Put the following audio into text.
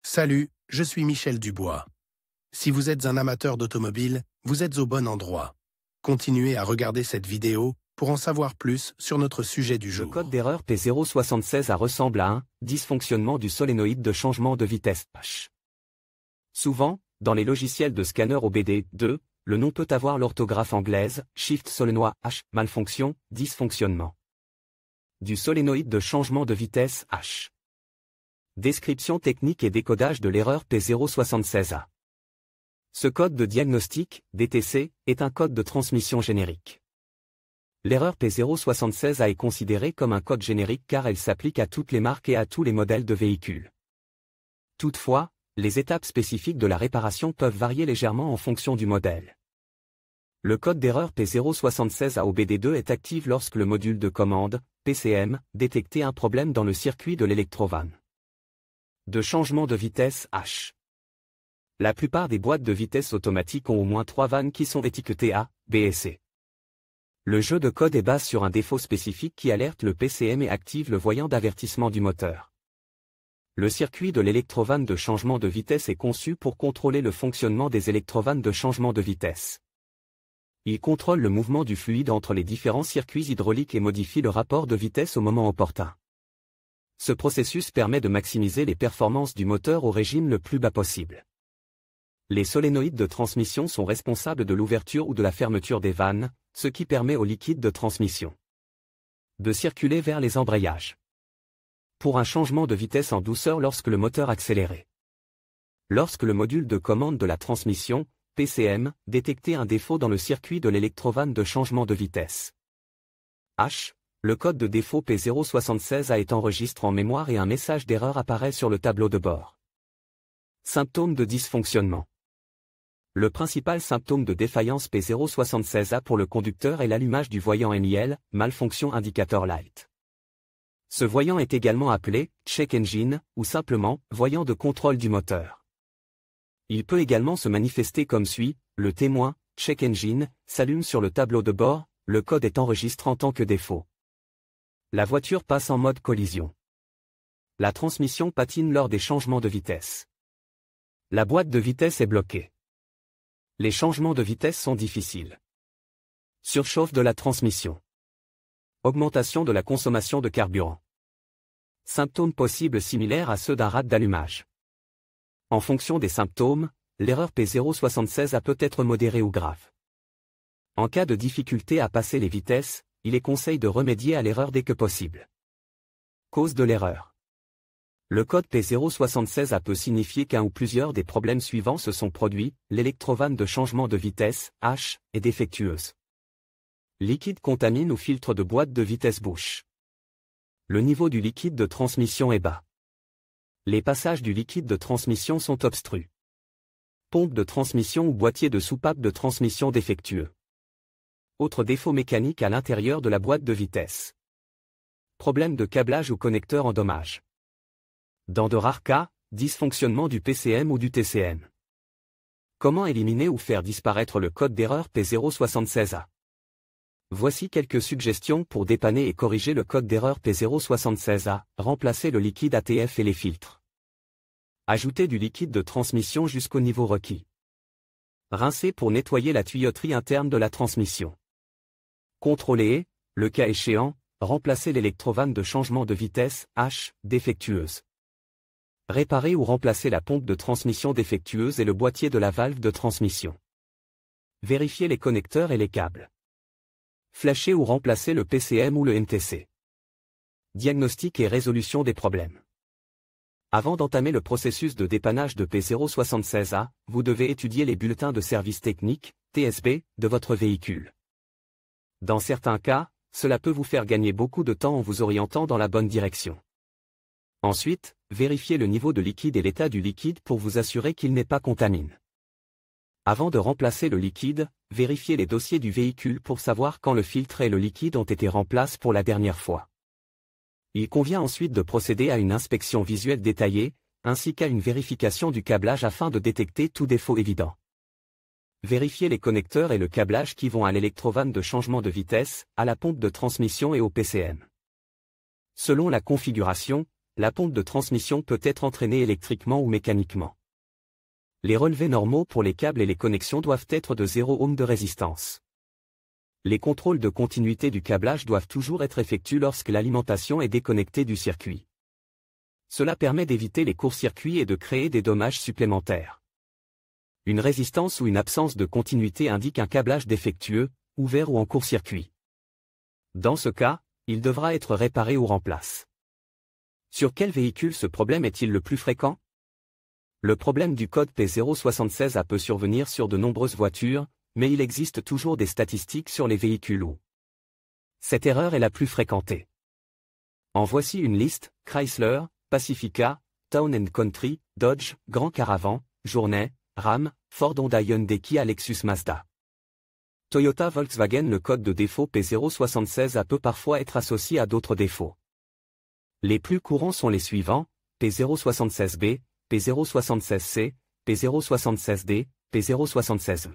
Salut, je suis Michel Dubois. Si vous êtes un amateur d'automobile, vous êtes au bon endroit. Continuez à regarder cette vidéo pour en savoir plus sur notre sujet du jour. Le code d'erreur P076A ressemble à un dysfonctionnement du solénoïde de changement de vitesse H. Souvent, dans les logiciels de scanner OBD2, le nom peut avoir l'orthographe anglaise Shift Solenoid H, malfonction, dysfonctionnement du solénoïde de changement de vitesse H. Description technique et décodage de l'erreur P076A. Ce code de diagnostic, DTC, est un code de transmission générique. L'erreur P076A est considérée comme un code générique car elle s'applique à toutes les marques et à tous les modèles de véhicules. Toutefois, les étapes spécifiques de la réparation peuvent varier légèrement en fonction du modèle. Le code d'erreur P076A au BD2 est actif lorsque le module de commande, PCM, détecte un problème dans le circuit de l'électrovan de changement de vitesse H. La plupart des boîtes de vitesse automatiques ont au moins 3 vannes qui sont étiquetées A, B et C. Le jeu de code est basé sur un défaut spécifique qui alerte le PCM et active le voyant d'avertissement du moteur. Le circuit de l'électrovan de changement de vitesse est conçu pour contrôler le fonctionnement des électrovannes de changement de vitesse. Il contrôle le mouvement du fluide entre les différents circuits hydrauliques et modifie le rapport de vitesse au moment opportun. Ce processus permet de maximiser les performances du moteur au régime le plus bas possible. Les solénoïdes de transmission sont responsables de l'ouverture ou de la fermeture des vannes, ce qui permet au liquide de transmission de circuler vers les embrayages. Pour un changement de vitesse en douceur lorsque le moteur accéléré. Lorsque le module de commande de la transmission, PCM, détecte un défaut dans le circuit de l'électrovan de changement de vitesse H, le code de défaut P076A est enregistré en mémoire et un message d'erreur apparaît sur le tableau de bord. Symptômes de dysfonctionnement. Le principal symptôme de défaillance P076A pour le conducteur est l'allumage du voyant MIL, malfonction indicator light. Ce voyant est également appelé check engine ou simplement voyant de contrôle du moteur. Il peut également se manifester comme suit, le témoin, check engine, s'allume sur le tableau de bord, le code est enregistré en tant que défaut. La voiture passe en mode collision. La transmission patine lors des changements de vitesse. La boîte de vitesse est bloquée. Les changements de vitesse sont difficiles. Surchauffe de la transmission. Augmentation de la consommation de carburant. Symptômes possibles similaires à ceux d'un rate d'allumage. En fonction des symptômes, l'erreur P076A peut être modérée ou grave. En cas de difficulté à passer les vitesses, il est conseillé de remédier à l'erreur dès que possible. Cause de l'erreur. Le code P076A peut signifier qu'un ou plusieurs des problèmes suivants se sont produits, l'électrovan de changement de vitesse, H, est défectueuse. Liquide contamine ou filtre de boîte de vitesse bouche. Le niveau du liquide de transmission est bas. Les passages du liquide de transmission sont obstrués. Pompe de transmission ou boîtier de soupape de transmission défectueux. Autre défaut mécanique à l'intérieur de la boîte de vitesse. Problème de câblage ou connecteur endommage. Dans de rares cas, dysfonctionnement du PCM ou du TCM. Comment éliminer ou faire disparaître le code d'erreur P076A? Voici quelques suggestions pour dépanner et corriger le code d'erreur P076A, remplacer le liquide ATF et les filtres. Ajouter du liquide de transmission jusqu'au niveau requis. Rincer pour nettoyer la tuyauterie interne de la transmission. Contrôler et, le cas échéant, remplacer l'électrovan de changement de vitesse, H, défectueuse. Réparer ou remplacer la pompe de transmission défectueuse et le boîtier de la valve de transmission. Vérifier les connecteurs et les câbles. Flasher ou remplacer le PCM ou le NTC. Diagnostic et résolution des problèmes. Avant d'entamer le processus de dépannage de P076A, vous devez étudier les bulletins de service technique, TSB, de votre véhicule. Dans certains cas, cela peut vous faire gagner beaucoup de temps en vous orientant dans la bonne direction. Ensuite, vérifiez le niveau de liquide et l'état du liquide pour vous assurer qu'il n'est pas contaminé. Avant de remplacer le liquide, vérifiez les dossiers du véhicule pour savoir quand le filtre et le liquide ont été remplacés pour la dernière fois. Il convient ensuite de procéder à une inspection visuelle détaillée, ainsi qu'à une vérification du câblage afin de détecter tout défaut évident. Vérifiez les connecteurs et le câblage qui vont à l'électrovan de changement de vitesse, à la pompe de transmission et au PCM. Selon la configuration, la pompe de transmission peut être entraînée électriquement ou mécaniquement. Les relevés normaux pour les câbles et les connexions doivent être de 0 ohm de résistance. Les contrôles de continuité du câblage doivent toujours être effectués lorsque l'alimentation est déconnectée du circuit. Cela permet d'éviter les courts-circuits et de créer des dommages supplémentaires. Une résistance ou une absence de continuité indique un câblage défectueux, ouvert ou en court-circuit. Dans ce cas, il devra être réparé ou remplacé. Sur quel véhicule ce problème est-il le plus fréquent? Le problème du code P076A peut survenir sur de nombreuses voitures, mais il existe toujours des statistiques sur les véhicules où cette erreur est la plus fréquentée. En voici une liste: Chrysler, Pacifica, Town & Country, Dodge, Grand Caravan, Journey, Ram, Ford, Honda, Hyundai, Kia, Lexus, Mazda. Toyota, Volkswagen. Le code de défaut P076A peut parfois être associé à d'autres défauts. Les plus courants sont les suivants: P076B, P076C, P076D, P076E.